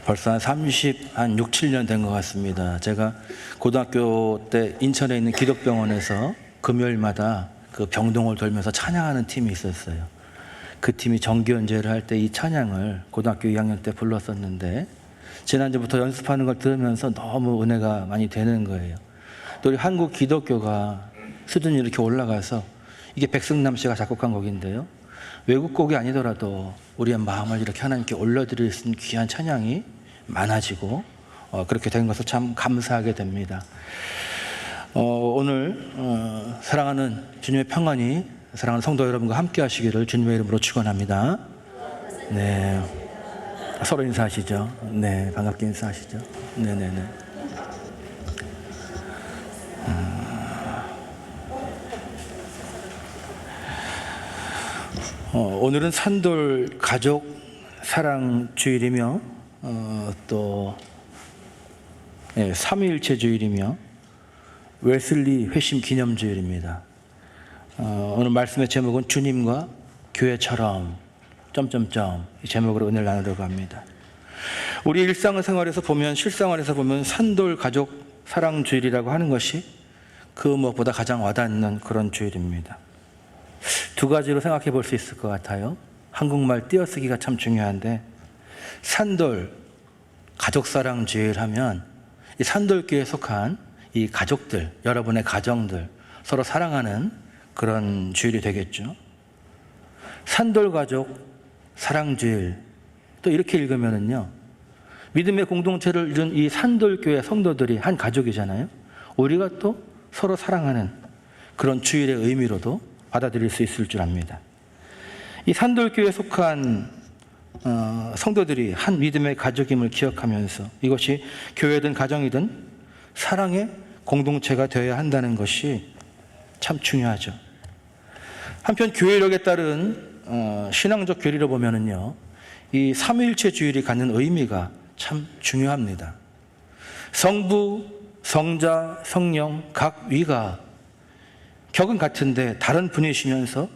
벌써 한 6, 7년 된 것 같습니다. 제가 고등학교 때 인천에 있는 기독병원에서 금요일마다 그 병동을 돌면서 찬양하는 팀이 있었어요. 그 팀이 정기 연재를 할 때 이 찬양을 고등학교 2학년 때 불렀었는데 지난주부터 연습하는 걸 들으면서 너무 은혜가 많이 되는 거예요. 또 우리 한국 기독교가 수준이 이렇게 올라가서 이게 백승남 씨가 작곡한 곡인데요. 외국 곡이 아니더라도 우리의 마음을 이렇게 하나님께 올려드릴 수 있는 귀한 찬양이 많아지고 그렇게 된 것을 참 감사하게 됩니다. 오늘 사랑하는 주님의 평안이 사랑하는 성도 여러분과 함께 하시기를 주님의 이름으로 축원합니다. 네, 서로 인사하시죠. 네, 반갑게 인사하시죠. 네네네. 오늘은 산돌 가족 사랑 주일이며 또 삼위일체 주일이며 웨슬리 회심 기념 주일입니다. 오늘 말씀의 제목은 주님과 교회처럼 이 제목으로 은혜를 나누려고 합니다. 우리 일상생활에서 보면 실생활에서 보면 산돌 가족 사랑 주일이라고 하는 것이 그 무엇보다 가장 와닿는 그런 주일입니다. 두 가지로 생각해 볼 수 있을 것 같아요. 한국말 띄어쓰기가 참 중요한데 산돌 가족사랑 주일 하면 이 산돌교회에 속한 이 가족들, 여러분의 가정들 서로 사랑하는 그런 주일이 되겠죠. 산돌 가족 사랑 주일, 또 이렇게 읽으면은요, 믿음의 공동체를 이룬 이 산돌교회 성도들이 한 가족이잖아요. 우리가 또 서로 사랑하는 그런 주일의 의미로도 받아들일 수 있을 줄 압니다. 이 산돌교회에 속한 성도들이 한 믿음의 가족임을 기억하면서 이것이 교회든 가정이든 사랑의 공동체가 되어야 한다는 것이 참 중요하죠. 한편 교회력에 따른 신앙적 교리로 보면은요, 이 삼위일체 주일이 갖는 의미가 참 중요합니다. 성부, 성자, 성령 각 위가 격은 같은데 다른 분이시면서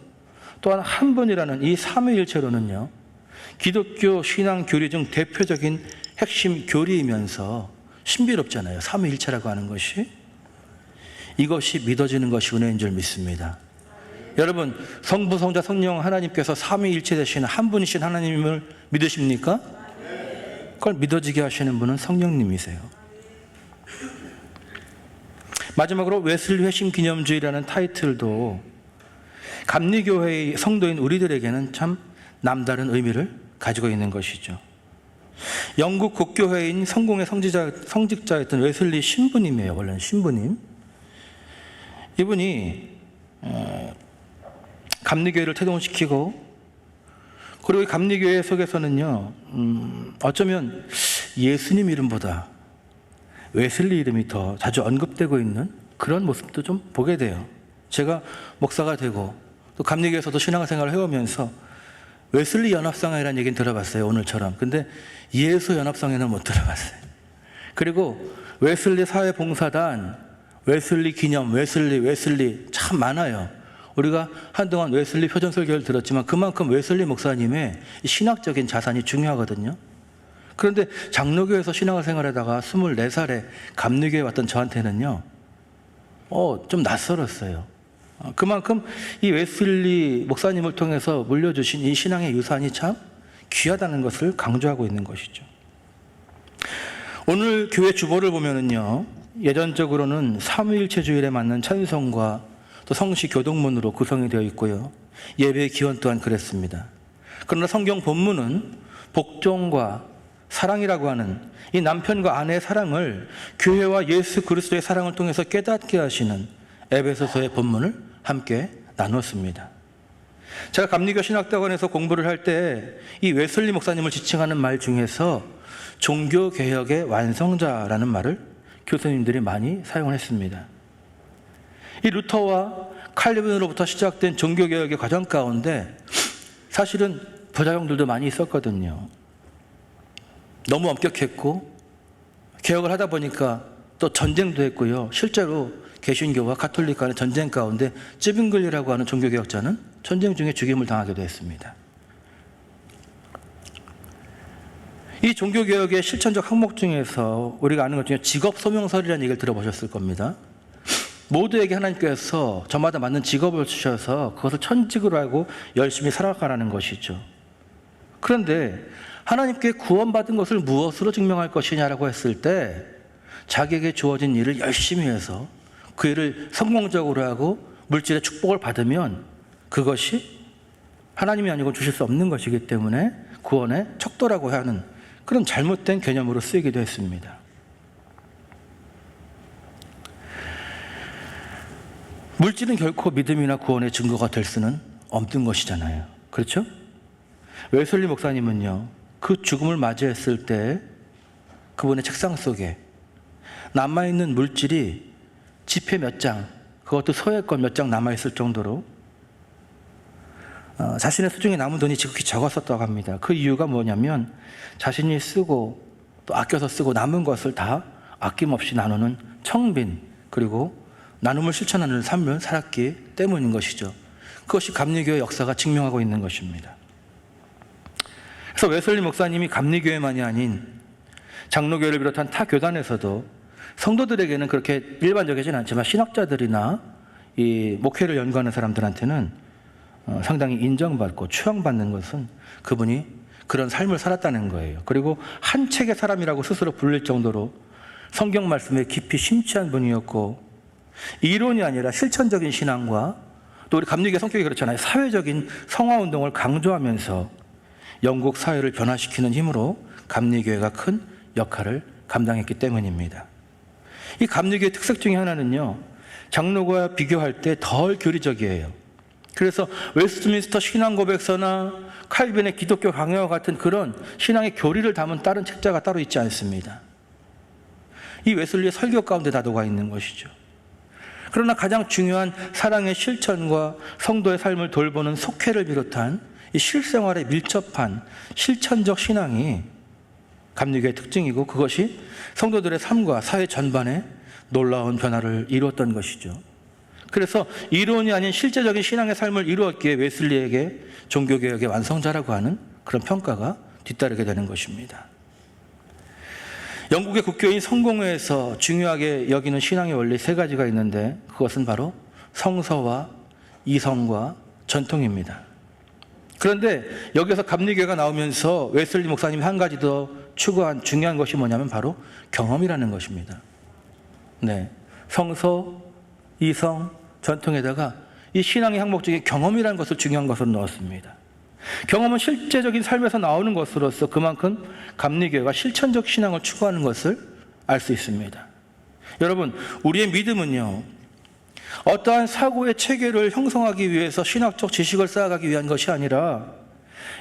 또한 한 분이라는 이 삼위일체로는요, 기독교 신앙 교리 중 대표적인 핵심 교리이면서 신비롭잖아요. 삼위일체라고 하는 것이. 이것이 믿어지는 것이 은혜인 줄 믿습니다. 여러분, 성부, 성자, 성령 하나님께서 삼위일체 되시는 한 분이신 하나님을 믿으십니까? 그걸 믿어지게 하시는 분은 성령님이세요. 마지막으로 웨슬리 회심 기념주일이라는 타이틀도 감리교회의 성도인 우리들에게는 참 남다른 의미를 가지고 있는 것이죠. 영국 국교회인 성공의 성직자였던 웨슬리 신부님이에요. 원래는 신부님. 이분이 감리교회를 태동시키고, 그리고 이 감리교회 속에서는요, 어쩌면 예수님 이름보다 웨슬리 이름이 더 자주 언급되고 있는 그런 모습도 좀 보게 돼요. 제가 목사가 되고 또 감리교회에서도 신앙생활을 해오면서 웨슬리 연합성회라는 얘기는 들어봤어요, 오늘처럼. 근데 예수 연합성회는 못 들어봤어요. 그리고 웨슬리 사회봉사단, 웨슬리 기념, 웨슬리 참 많아요. 우리가 한동안 웨슬리 표전설교를 들었지만 그만큼 웨슬리 목사님의 신학적인 자산이 중요하거든요. 그런데 장로교에서 신앙을 생활하다가 24살에 감리교에 왔던 저한테는요, 좀 낯설었어요. 그만큼 이 웨슬리 목사님을 통해서 물려주신 이 신앙의 유산이 참 귀하다는 것을 강조하고 있는 것이죠. 오늘 교회 주보를 보면은요, 예전적으로는 삼위일체 주일에 맞는 찬송과 또 성시 교동문으로 구성이 되어 있고요, 예배 기원 또한 그랬습니다. 그러나 성경 본문은 복종과 사랑이라고 하는 이 남편과 아내의 사랑을 교회와 예수 그리스도의 사랑을 통해서 깨닫게 하시는 에베소서의 본문을 함께 나눴습니다. 제가 감리교 신학대학원에서 공부를 할 때 이 웨슬리 목사님을 지칭하는 말 중에서 종교개혁의 완성자라는 말을 교수님들이 많이 사용을 했습니다. 이 루터와 칼빈으로부터 시작된 종교개혁의 과정 가운데 사실은 부작용들도 많이 있었거든요. 너무 엄격했고 개혁을 하다 보니까 또 전쟁도 했고요. 실제로 개신교와 가톨릭 간의 전쟁 가운데 쯔빙글리라고 하는 종교개혁자는 전쟁 중에 죽임을 당하기도 했습니다. 이 종교개혁의 실천적 항목 중에서 우리가 아는 것 중에 직업소명설이라는 얘기를 들어보셨을 겁니다. 모두에게 하나님께서 저마다 맞는 직업을 주셔서 그것을 천직으로 하고 열심히 살아가라는 것이죠. 그런데 하나님께 구원받은 것을 무엇으로 증명할 것이냐라고 했을 때 자기에게 주어진 일을 열심히 해서 그 일을 성공적으로 하고 물질의 축복을 받으면 그것이 하나님이 아니고 주실 수 없는 것이기 때문에 구원의 척도라고 하는 그런 잘못된 개념으로 쓰이기도 했습니다. 물질은 결코 믿음이나 구원의 증거가 될 수는 없는 것이잖아요. 그렇죠? 웨슬리 목사님은요, 그 죽음을 맞이했을 때 그분의 책상 속에 남아있는 물질이 지폐 몇 장, 그것도 소액권 몇 장 남아있을 정도로 자신의 수중에 남은 돈이 지극히 적었었다고 합니다. 그 이유가 뭐냐면 자신이 쓰고 또 아껴서 쓰고 남은 것을 다 아낌없이 나누는 청빈, 그리고 나눔을 실천하는 삶을 살았기 때문인 것이죠. 그것이 감리교회 역사가 증명하고 있는 것입니다. 그래서 웨슬리 목사님이 감리교회만이 아닌 장로교회를 비롯한 타 교단에서도 성도들에게는 그렇게 일반적이진 않지만 신학자들이나 이 목회를 연구하는 사람들한테는 상당히 인정받고 추앙받는 것은 그분이 그런 삶을 살았다는 거예요. 그리고 한 책의 사람이라고 스스로 불릴 정도로 성경 말씀에 깊이 심취한 분이었고, 이론이 아니라 실천적인 신앙과 또 우리 감리교회 성격이 그렇잖아요. 사회적인 성화운동을 강조하면서 영국 사회를 변화시키는 힘으로 감리교회가 큰 역할을 감당했기 때문입니다. 이 감리교의 특색 중에 하나는요, 장로와 비교할 때 덜 교리적이에요. 그래서 웨스트민스터 신앙고백서나 칼빈의 기독교 강해와 같은 그런 신앙의 교리를 담은 다른 책자가 따로 있지 않습니다. 이 웨슬리의 설교 가운데 다 녹아 있는 것이죠. 그러나 가장 중요한 사랑의 실천과 성도의 삶을 돌보는 속회를 비롯한 이 실생활에 밀접한 실천적 신앙이 감리교의 특징이고, 그것이 성도들의 삶과 사회 전반에 놀라운 변화를 이루었던 것이죠. 그래서 이론이 아닌 실제적인 신앙의 삶을 이루었기에 웨슬리에게 종교개혁의 완성자라고 하는 그런 평가가 뒤따르게 되는 것입니다. 영국의 국교인 성공회에서 중요하게 여기는 신앙의 원리 세 가지가 있는데, 그것은 바로 성서와 이성과 전통입니다. 그런데 여기서 감리교회가 나오면서 웨슬리 목사님이 한 가지 더 추구한 중요한 것이 뭐냐면 바로 경험이라는 것입니다. 네, 성서, 이성, 전통에다가 이 신앙의 항목 중에 경험이라는 것을 중요한 것으로 넣었습니다. 경험은 실제적인 삶에서 나오는 것으로서 그만큼 감리교회가 실천적 신앙을 추구하는 것을 알 수 있습니다. 여러분, 우리의 믿음은요, 어떠한 사고의 체계를 형성하기 위해서 신학적 지식을 쌓아가기 위한 것이 아니라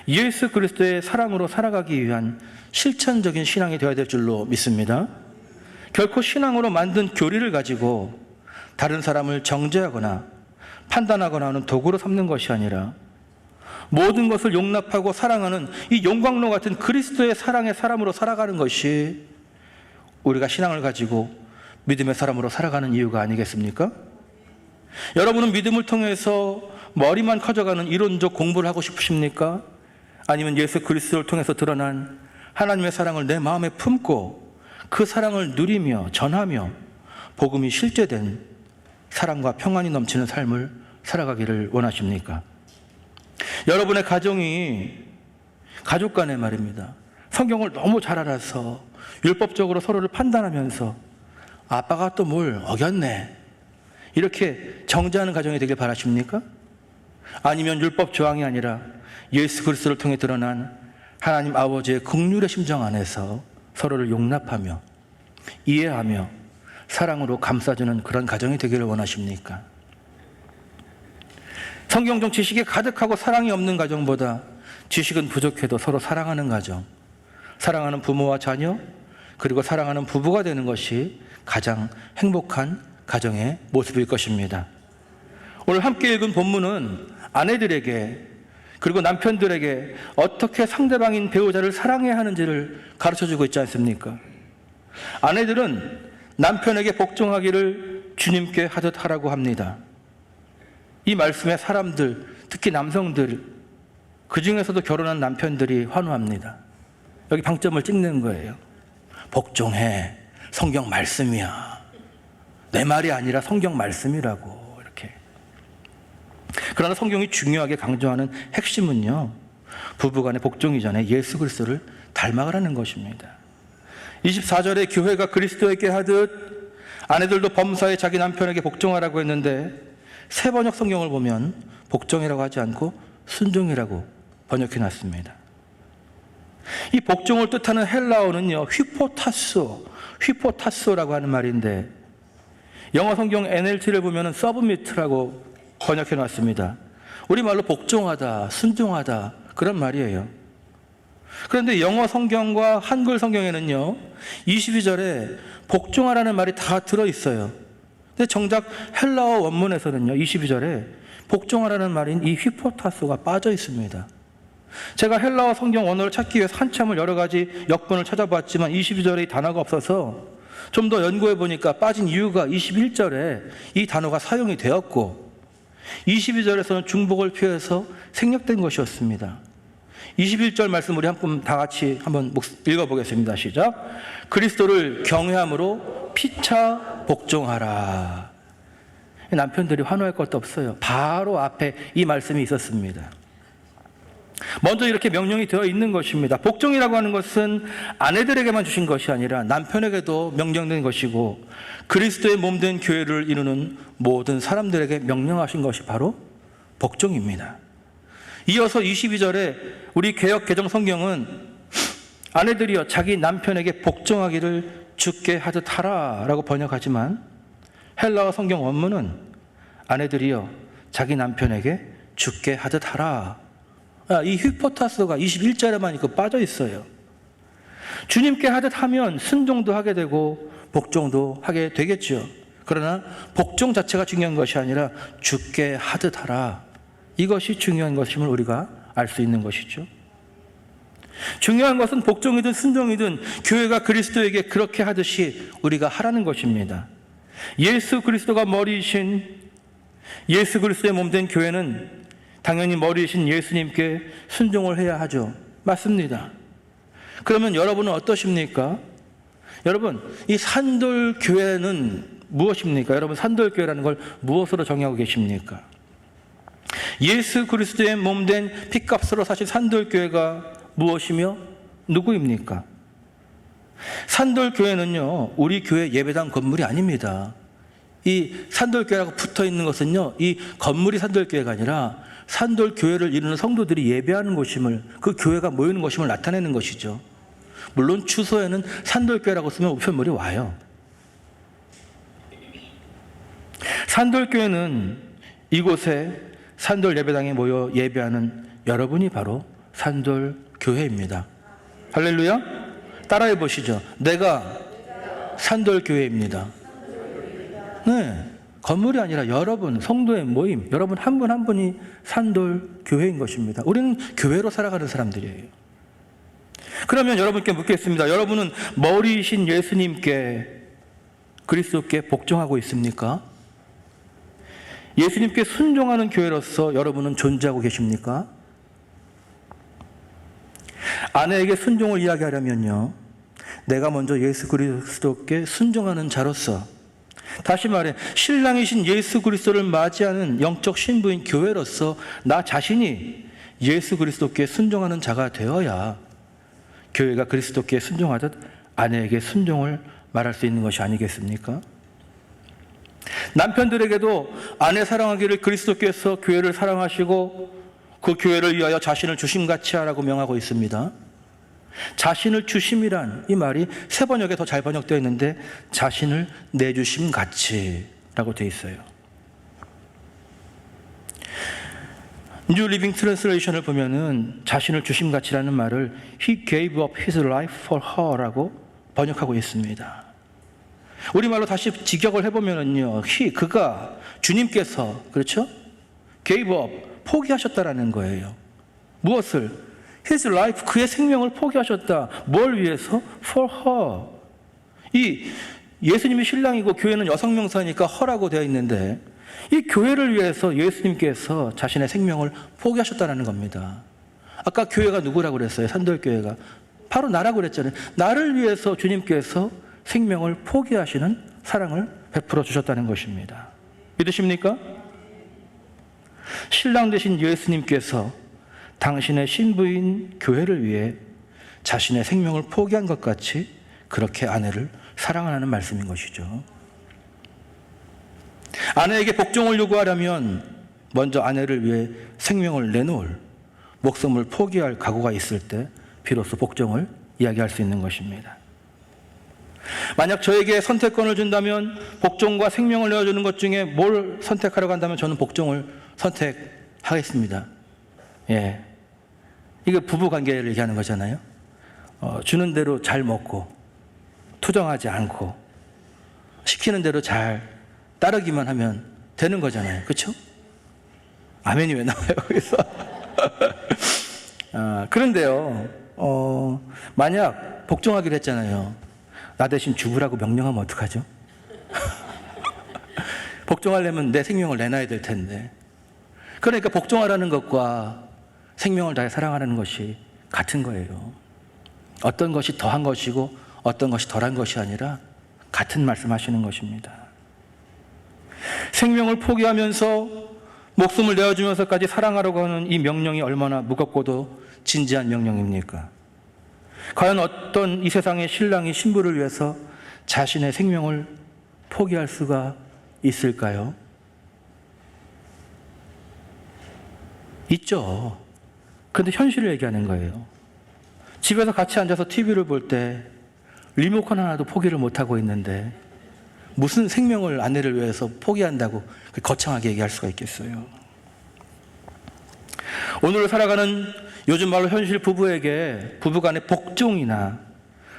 예수 그리스도의 사랑으로 살아가기 위한 실천적인 신앙이 되어야 될 줄로 믿습니다. 결코 신앙으로 만든 교리를 가지고 다른 사람을 정죄하거나 판단하거나 하는 도구로 삼는 것이 아니라 모든 것을 용납하고 사랑하는 이 용광로 같은 그리스도의 사랑의 사람으로 살아가는 것이 우리가 신앙을 가지고 믿음의 사람으로 살아가는 이유가 아니겠습니까? 여러분은 믿음을 통해서 머리만 커져가는 이론적 공부를 하고 싶으십니까? 아니면 예수 그리스도를 통해서 드러난 하나님의 사랑을 내 마음에 품고 그 사랑을 누리며 전하며 복음이 실제된 사랑과 평안이 넘치는 삶을 살아가기를 원하십니까? 여러분의 가정이 가족 간에 말입니다, 성경을 너무 잘 알아서 율법적으로 서로를 판단하면서 아빠가 또 뭘 어겼네 이렇게 정죄하는 가정이 되길 바라십니까? 아니면 율법 조항이 아니라 예수 그리스도를 통해 드러난 하나님 아버지의 긍휼의 심정 안에서 서로를 용납하며 이해하며 사랑으로 감싸주는 그런 가정이 되기를 원하십니까? 성경적 지식이 가득하고 사랑이 없는 가정보다 지식은 부족해도 서로 사랑하는 가정, 사랑하는 부모와 자녀, 그리고 사랑하는 부부가 되는 것이 가장 행복한 가정의 모습일 것입니다. 오늘 함께 읽은 본문은 아내들에게 그리고 남편들에게 어떻게 상대방인 배우자를 사랑해야 하는지를 가르쳐주고 있지 않습니까? 아내들은 남편에게 복종하기를 주님께 하듯 하라고 합니다. 이 말씀에 사람들, 특히 남성들, 그 중에서도 결혼한 남편들이 환호합니다. 여기 방점을 찍는 거예요. 복종해. 성경 말씀이야. 내 말이 아니라 성경 말씀이라고. 이렇게. 그러나 성경이 중요하게 강조하는 핵심은요, 부부간의 복종 이전에 예수 그리스도를 닮아가라는 것입니다. 24절에 교회가 그리스도에게 하듯 아내들도 범사에 자기 남편에게 복종하라고 했는데, 새 번역 성경을 보면 복종이라고 하지 않고 순종이라고 번역해 놨습니다. 이 복종을 뜻하는 헬라어는요, 휘포타소라고 하는 말인데, 영어 성경 NLT를 보면 서브미트라고 번역해 놨습니다. 우리말로 복종하다, 순종하다, 그런 말이에요. 그런데 영어 성경과 한글 성경에는요, 22절에 복종하라는 말이 다 들어있어요. 근데 정작 헬라어 원문에서는요, 22절에 복종하라는 말인 이 휘포타소가 빠져 있습니다. 제가 헬라어 성경 원어를 찾기 위해서 한참을 여러 가지 역본을 찾아봤지만 22절에 이 단어가 없어서 좀 더 연구해 보니까 빠진 이유가 21절에 이 단어가 사용이 되었고 22절에서는 중복을 피해서 생략된 것이었습니다. 21절 말씀 우리 다 같이 한번 읽어보겠습니다. 시작. 그리스도를 경외함으로 피차 복종하라. 남편들이 환호할 것도 없어요. 바로 앞에 이 말씀이 있었습니다. 먼저 이렇게 명령이 되어 있는 것입니다. 복종이라고 하는 것은 아내들에게만 주신 것이 아니라 남편에게도 명령된 것이고, 그리스도의 몸된 교회를 이루는 모든 사람들에게 명령하신 것이 바로 복종입니다. 이어서 22절에 우리 개역 개정 성경은 아내들이여 자기 남편에게 복종하기를 주께 하듯 하라 라고 번역하지만, 헬라어 성경 원문은 아내들이여 자기 남편에게 주께 하듯 하라. 이 휘포타스가 21절에만 있고 빠져 있어요. 주님께 하듯 하면 순종도 하게 되고 복종도 하게 되겠죠. 그러나 복종 자체가 중요한 것이 아니라 주께 하듯 하라, 이것이 중요한 것임을 우리가 알 수 있는 것이죠. 중요한 것은 복종이든 순종이든 교회가 그리스도에게 그렇게 하듯이 우리가 하라는 것입니다. 예수 그리스도가 머리이신 예수 그리스도의 몸된 교회는 당연히 머리이신 예수님께 순종을 해야 하죠. 맞습니다. 그러면 여러분은 어떠십니까? 여러분, 이 산돌교회는 무엇입니까? 여러분, 산돌교회라는 걸 무엇으로 정의하고 계십니까? 예수 그리스도의 몸된 핏값으로 사실 산돌교회가 무엇이며 누구입니까? 산돌교회는요, 우리 교회 예배당 건물이 아닙니다. 이 산돌교회라고 붙어 있는 것은요, 이 건물이 산돌교회가 아니라 산돌교회를 이루는 성도들이 예배하는 곳임을, 그 교회가 모이는 곳임을 나타내는 것이죠. 물론 주소에는 산돌교회라고 쓰면 우편물이 와요. 산돌교회는 이곳에 산돌 예배당에 모여 예배하는 여러분이 바로 산돌교회입니다. 할렐루야. 따라해 보시죠. 내가 산돌교회입니다. 네, 건물이 아니라 여러분, 성도의 모임, 여러분 한 분 한 분이 산돌교회인 것입니다. 우리는 교회로 살아가는 사람들이에요. 그러면 여러분께 묻겠습니다. 여러분은 머리이신 예수님께, 그리스도께 복종하고 있습니까? 예수님께 순종하는 교회로서 여러분은 존재하고 계십니까? 아내에게 순종을 이야기하려면요, 내가 먼저 예수 그리스도께 순종하는 자로서, 다시 말해 신랑이신 예수 그리스도를 맞이하는 영적 신부인 교회로서 나 자신이 예수 그리스도께 순종하는 자가 되어야 교회가 그리스도께 순종하듯 아내에게 순종을 말할 수 있는 것이 아니겠습니까? 남편들에게도 아내 사랑하기를 그리스도께서 교회를 사랑하시고 그 교회를 위하여 자신을 주심같이 하라고 명하고 있습니다. 자신을 주심이란 이 말이 새 번역에 더 잘 번역되어 있는데 자신을 내주심같이 라고 되어 있어요. 뉴 리빙 트랜슬레이션을 보면은 자신을 주심같이라는 말을 He gave up his life for her 라고 번역하고 있습니다. 우리말로 다시 직역을 해보면은요, 그가, 주님께서, 그렇죠? gave up, 포기하셨다라는 거예요. 무엇을? his life, 그의 생명을 포기하셨다. 뭘 위해서? for her. 이 예수님이 신랑이고 교회는 여성 명사니까 her라고 되어 있는데 이 교회를 위해서 예수님께서 자신의 생명을 포기하셨다는 겁니다. 아까 교회가 누구라고 그랬어요? 산돌교회가 바로 나라고 그랬잖아요. 나를 위해서 주님께서 생명을 포기하시는 사랑을 베풀어 주셨다는 것입니다. 믿으십니까? 신랑 되신 예수님께서 당신의 신부인 교회를 위해 자신의 생명을 포기한 것 같이 그렇게 아내를 사랑하라는 말씀인 것이죠. 아내에게 복종을 요구하려면 먼저 아내를 위해 생명을 내놓을, 목숨을 포기할 각오가 있을 때 비로소 복종을 이야기할 수 있는 것입니다. 만약 저에게 선택권을 준다면 복종과 생명을 내어주는 것 중에 뭘 선택하려고 한다면 저는 복종을 선택하겠습니다. 예, 이게 부부관계를 얘기하는 거잖아요. 주는 대로 잘 먹고 투정하지 않고 시키는 대로 잘 따르기만 하면 되는 거잖아요. 그렇죠? 아멘이 왜 나와요? 그래서 그런데요, 만약 복종하기로 했잖아요. 나 대신 죽으라고 명령하면 어떡하죠? 복종하려면 내 생명을 내놔야 될 텐데. 그러니까 복종하라는 것과 생명을 다해 사랑하라는 것이 같은 거예요. 어떤 것이 더한 것이고 어떤 것이 덜한 것이 아니라 같은 말씀하시는 것입니다. 생명을 포기하면서 목숨을 내어주면서까지 사랑하라고 하는 이 명령이 얼마나 무겁고도 진지한 명령입니까? 과연 어떤 이 세상의 신랑이 신부를 위해서 자신의 생명을 포기할 수가 있을까요? 있죠. 그런데 현실을 얘기하는 거예요. 집에서 같이 앉아서 TV를 볼 때 리모컨 하나도 포기를 못하고 있는데 무슨 생명을 아내를 위해서 포기한다고 거창하게 얘기할 수가 있겠어요. 오늘 살아가는 요즘 말로 현실 부부에게 부부간의 복종이나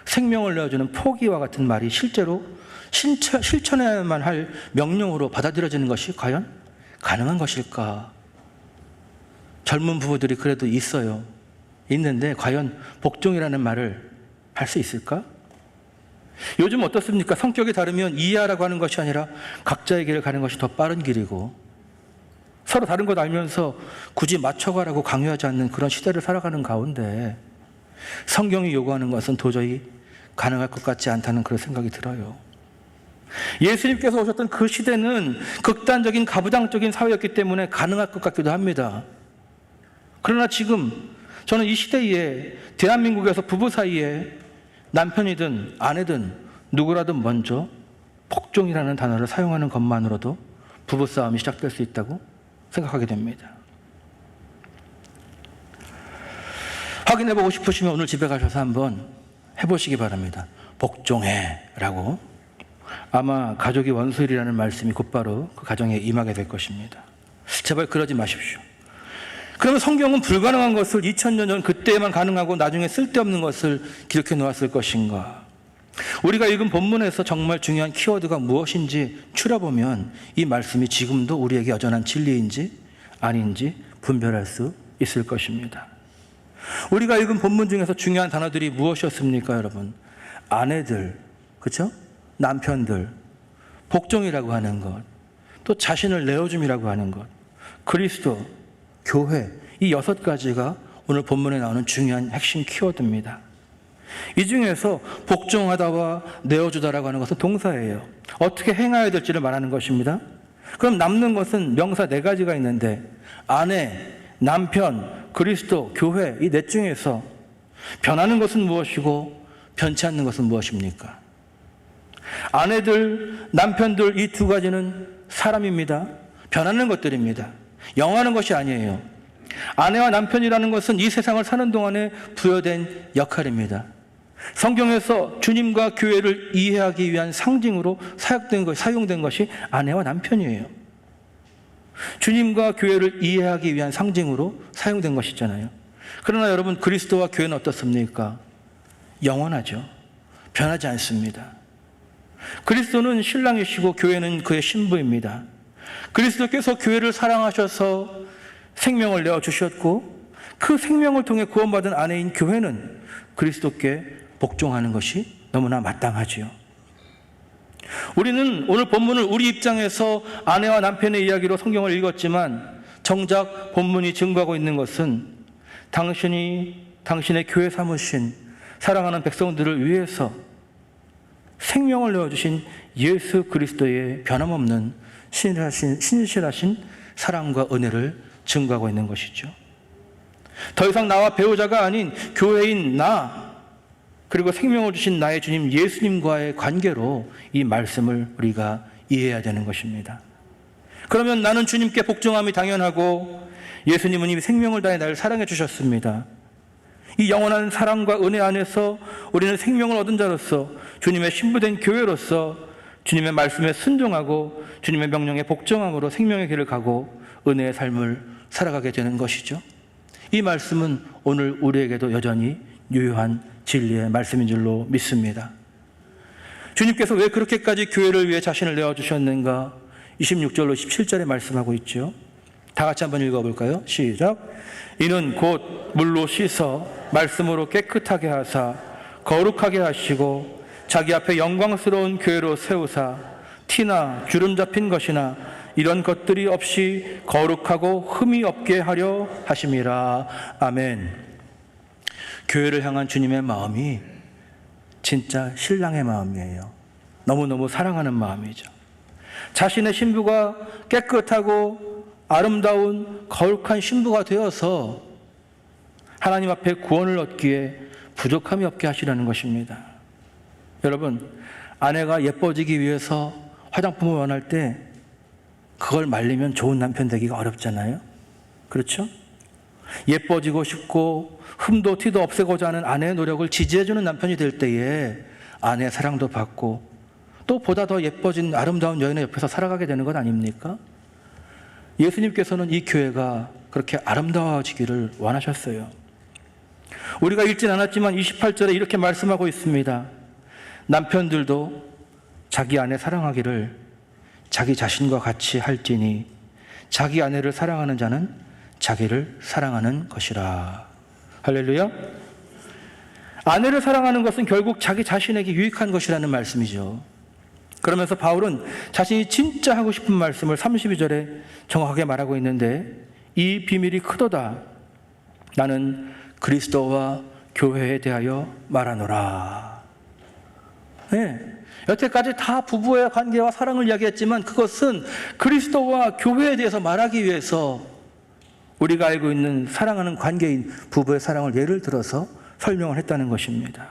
생명을 내어주는 포기와 같은 말이 실제로 실천해야만 할 명령으로 받아들여지는 것이 과연 가능한 것일까? 젊은 부부들이 그래도 있어요. 있는데 과연 복종이라는 말을 할 수 있을까? 요즘 어떻습니까? 성격이 다르면 이해하라고 하는 것이 아니라 각자의 길을 가는 것이 더 빠른 길이고 서로 다른 것 알면서 굳이 맞춰가라고 강요하지 않는 그런 시대를 살아가는 가운데 성경이 요구하는 것은 도저히 가능할 것 같지 않다는 그런 생각이 들어요. 예수님께서 오셨던 그 시대는 극단적인 가부장적인 사회였기 때문에 가능할 것 같기도 합니다. 그러나 지금 저는 이 시대에 대한민국에서 부부 사이에 남편이든 아내든 누구라든 먼저 복종이라는 단어를 사용하는 것만으로도 부부싸움이 시작될 수 있다고 생각하게 됩니다. 확인해보고 싶으시면 오늘 집에 가셔서 한번 해보시기 바랍니다. 복종해 라고. 아마 가족이 원수일이라는 말씀이 곧바로 그 가정에 임하게 될 것입니다. 제발 그러지 마십시오. 그러면 성경은 불가능한 것을 2000년 전 그때에만 가능하고 나중에 쓸데없는 것을 기록해 놓았을 것인가? 우리가 읽은 본문에서 정말 중요한 키워드가 무엇인지 추려보면 이 말씀이 지금도 우리에게 여전한 진리인지 아닌지 분별할 수 있을 것입니다. 우리가 읽은 본문 중에서 중요한 단어들이 무엇이었습니까, 여러분? 아내들, 그렇죠? 남편들, 복종이라고 하는 것, 또 자신을 내어줌이라고 하는 것, 그리스도, 교회, 이 6가지가 오늘 본문에 나오는 중요한 핵심 키워드입니다. 이 중에서 복종하다와 내어주다라고 하는 것은 동사예요. 어떻게 행해야 될지를 말하는 것입니다. 그럼 남는 것은 명사 4가지가 있는데 아내, 남편, 그리스도, 교회 이 넷 중에서 변하는 것은 무엇이고 변치 않는 것은 무엇입니까? 아내들, 남편들 이 2가지는 사람입니다. 변하는 것들입니다. 영하는 것이 아니에요. 아내와 남편이라는 것은 이 세상을 사는 동안에 부여된 역할입니다. 성경에서 주님과 교회를 이해하기 위한 상징으로 사용된 것이 아내와 남편이에요. 주님과 교회를 이해하기 위한 상징으로 사용된 것이잖아요. 그러나 여러분, 그리스도와 교회는 어떻습니까? 영원하죠. 변하지 않습니다. 그리스도는 신랑이시고 교회는 그의 신부입니다. 그리스도께서 교회를 사랑하셔서 생명을 내어주셨고 그 생명을 통해 구원받은 아내인 교회는 그리스도께 복종하는 것이 너무나 마땅하지요. 우리는 오늘 본문을 우리 입장에서 아내와 남편의 이야기로 성경을 읽었지만 정작 본문이 증거하고 있는 것은 당신이 당신의 교회 삼으신 사랑하는 백성들을 위해서 생명을 내어주신 예수 그리스도의 변함없는 신실하신 사랑과 은혜를 증거하고 있는 것이죠. 더 이상 나와 배우자가 아닌 교회인 나, 그리고 생명을 주신 나의 주님 예수님과의 관계로 이 말씀을 우리가 이해해야 되는 것입니다. 그러면 나는 주님께 복종함이 당연하고 예수님은 이미 생명을 다해 나를 사랑해 주셨습니다. 이 영원한 사랑과 은혜 안에서 우리는 생명을 얻은 자로서 주님의 신부된 교회로서 주님의 말씀에 순종하고 주님의 명령에 복종함으로 생명의 길을 가고 은혜의 삶을 살아가게 되는 것이죠. 이 말씀은 오늘 우리에게도 여전히 유효한 진리의 말씀인 줄로 믿습니다. 주님께서 왜 그렇게까지 교회를 위해 자신을 내어주셨는가? 26절로 27절에 말씀하고 있죠. 다 같이 한번 읽어볼까요? 시작. 이는 곧 물로 씻어 말씀으로 깨끗하게 하사 거룩하게 하시고 자기 앞에 영광스러운 교회로 세우사 티나 주름 잡힌 것이나 이런 것들이 없이 거룩하고 흠이 없게 하려 하심이라. 아멘. 교회를 향한 주님의 마음이 진짜 신랑의 마음이에요. 너무너무 사랑하는 마음이죠. 자신의 신부가 깨끗하고 아름다운 거룩한 신부가 되어서 하나님 앞에 구원을 얻기에 부족함이 없게 하시려는 것입니다. 여러분, 아내가 예뻐지기 위해서 화장품을 원할 때 그걸 말리면 좋은 남편 되기가 어렵잖아요. 그렇죠? 예뻐지고 싶고 흠도 티도 없애고자 하는 아내의 노력을 지지해주는 남편이 될 때에 아내의 사랑도 받고 또 보다 더 예뻐진 아름다운 여인의 옆에서 살아가게 되는 것 아닙니까? 예수님께서는 이 교회가 그렇게 아름다워지기를 원하셨어요. 우리가 읽진 않았지만 28절에 이렇게 말씀하고 있습니다. 남편들도 자기 아내 사랑하기를 자기 자신과 같이 할지니 자기 아내를 사랑하는 자는 자기를 사랑하는 것이라. 할렐루야. 아내를 사랑하는 것은 결국 자기 자신에게 유익한 것이라는 말씀이죠. 그러면서 바울은 자신이 진짜 하고 싶은 말씀을 32절에 정확하게 말하고 있는데, 이 비밀이 크도다. 나는 그리스도와 교회에 대하여 말하노라. 네. 여태까지 다 부부의 관계와 사랑을 이야기했지만 그것은 그리스도와 교회에 대해서 말하기 위해서 우리가 알고 있는 사랑하는 관계인 부부의 사랑을 예를 들어서 설명을 했다는 것입니다.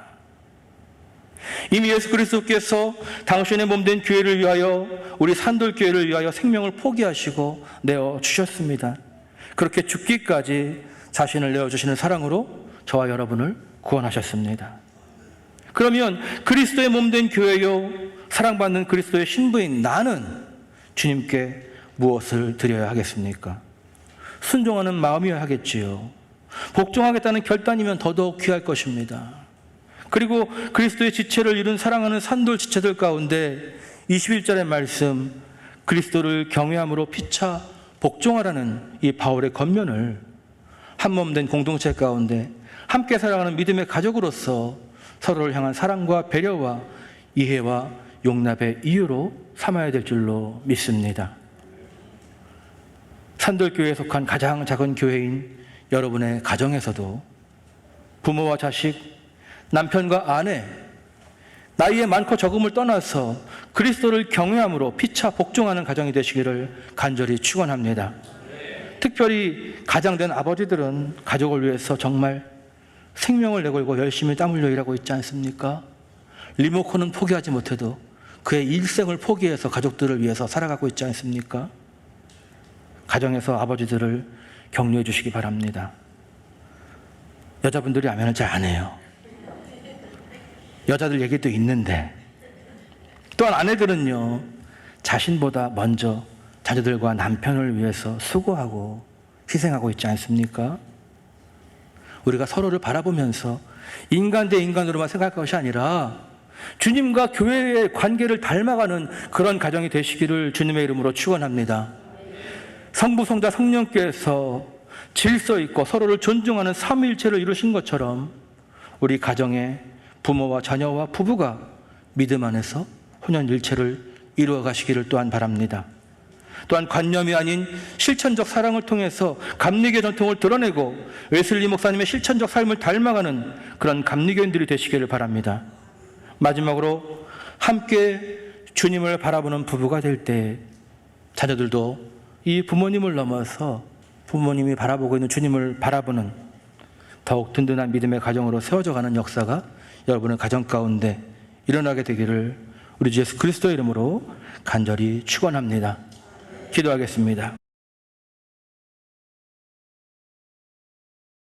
이미 예수 그리스도께서 당신의 몸된 교회를 위하여, 우리 산돌교회를 위하여 생명을 포기하시고 내어주셨습니다. 그렇게 죽기까지 자신을 내어주시는 사랑으로 저와 여러분을 구원하셨습니다. 그러면 그리스도의 몸된 교회요, 사랑받는 그리스도의 신부인 나는 주님께 무엇을 드려야 하겠습니까? 순종하는 마음이어야 하겠지요. 복종하겠다는 결단이면 더더욱 귀할 것입니다. 그리고 그리스도의 지체를 이룬 사랑하는 산돌 지체들 가운데 21절의 말씀, 그리스도를 경외함으로 피차 복종하라는 이 바울의 권면을 한몸된 공동체 가운데 함께 살아가는 믿음의 가족으로서 서로를 향한 사랑과 배려와 이해와 용납의 이유로 삼아야 될 줄로 믿습니다. 산돌교회에 속한 가장 작은 교회인 여러분의 가정에서도 부모와 자식, 남편과 아내, 나이의 많고 적음을 떠나서 그리스도를 경외함으로 피차 복종하는 가정이 되시기를 간절히 축원합니다. 특별히 가장된 아버지들은 가족을 위해서 정말 생명을 내걸고 열심히 땀 흘려 일하고 있지 않습니까? 리모컨은 포기하지 못해도 그의 일생을 포기해서 가족들을 위해서 살아가고 있지 않습니까? 가정에서 아버지들을 격려해 주시기 바랍니다. 여자분들이 아멘을 잘 안 해요. 여자들 얘기도 있는데, 또한 아내들은요, 자신보다 먼저 자녀들과 남편을 위해서 수고하고 희생하고 있지 않습니까? 우리가 서로를 바라보면서 인간 대 인간으로만 생각할 것이 아니라 주님과 교회의 관계를 닮아가는 그런 가정이 되시기를 주님의 이름으로 축원합니다. 성부, 성자, 성령께서 질서 있고 서로를 존중하는 삼위일체를 이루신 것처럼 우리 가정의 부모와 자녀와 부부가 믿음 안에서 혼연일체를 이루어 가시기를 또한 바랍니다. 또한 관념이 아닌 실천적 사랑을 통해서 감리교의 전통을 드러내고 웨슬리 목사님의 실천적 삶을 닮아가는 그런 감리교인들이 되시기를 바랍니다. 마지막으로 함께 주님을 바라보는 부부가 될 때 자녀들도 이 부모님을 넘어서 부모님이 바라보고 있는 주님을 바라보는 더욱 든든한 믿음의 가정으로 세워져가는 역사가 여러분의 가정 가운데 일어나게 되기를 우리 주 예수 그리스도의 이름으로 간절히 축원합니다. 기도하겠습니다.